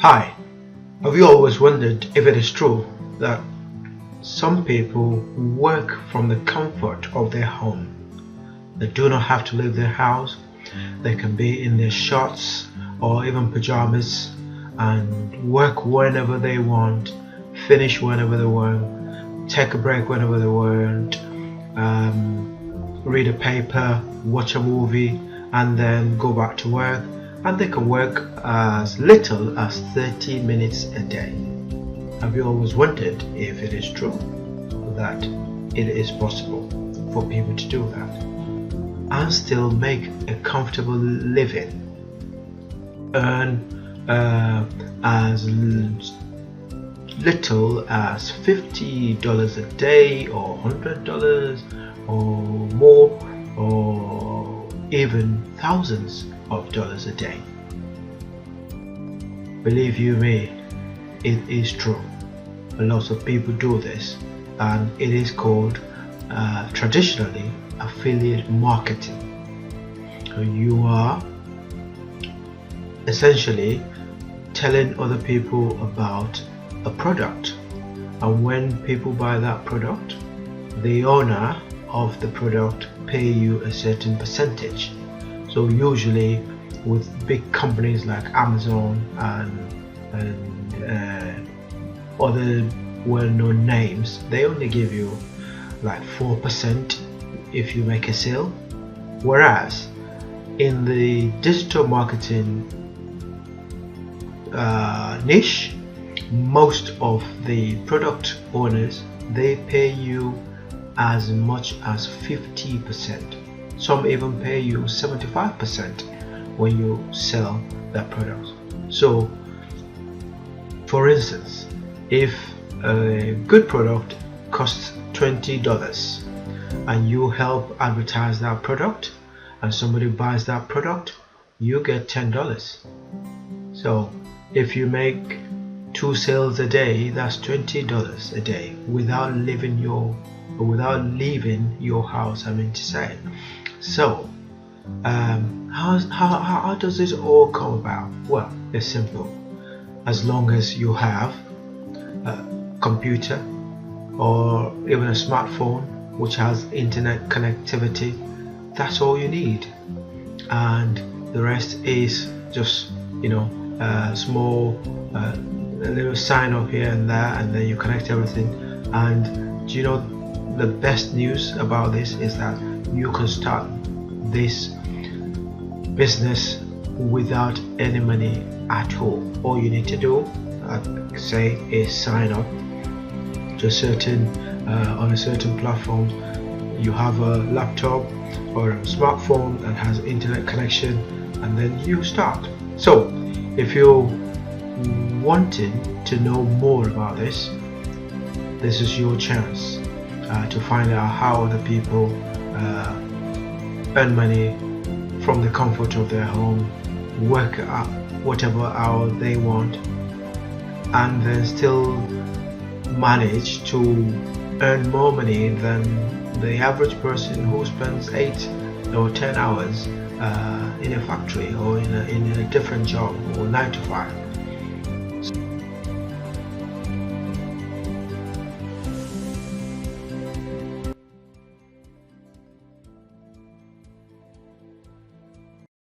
Hi, have you always wondered if it is true that some people work from the comfort of their home? They do not have to leave their house. They can be in their shorts or even pajamas and work whenever they want, finish whenever they want, take a break whenever they want, read a paper, watch a movie, and then go back to work. And they can work as little as 30 minutes a day. Have you always wondered if it is true that it is possible for people to do that and still make a comfortable living, earn as little as $50 a day or $100 or more, or even thousands of dollars a day? Believe you me, it is true. A lot of people do this, and it is called traditionally affiliate marketing. So you are essentially telling other people about a product, and when people buy that product, the owner of the product pay you a certain percentage. So usually with big companies like Amazon and other well-known names, they only give you like 4% if you make a sale, whereas in the digital marketing niche, most of the product owners, they pay you as much as 50%. Some even pay you 75% when you sell that product. So for instance, if a good product costs $20 and you help advertise that product and somebody buys that product, you get $10. So if you make 2 sales a day, that's $20 a day without leaving your house, I mean to say. So how does this all come about? Well, it's simple. As long as you have a computer or even a smartphone which has internet connectivity, that's all you need, and the rest is just a small a little sign up here and there, and then you connect everything. And do you know the best news about this is that you can start this business without any money at all. All you need to do, say, is sign up to a certain on a certain platform. You have a laptop or a smartphone that has internet connection, and then you start. So if you're wanting to know more about this, this is your chance to find out how other people earn money from the comfort of their home, work at whatever hour they want, and then still manage to earn more money than the average person who spends 8 or 10 hours in a factory or in a different job, or 9 to 5.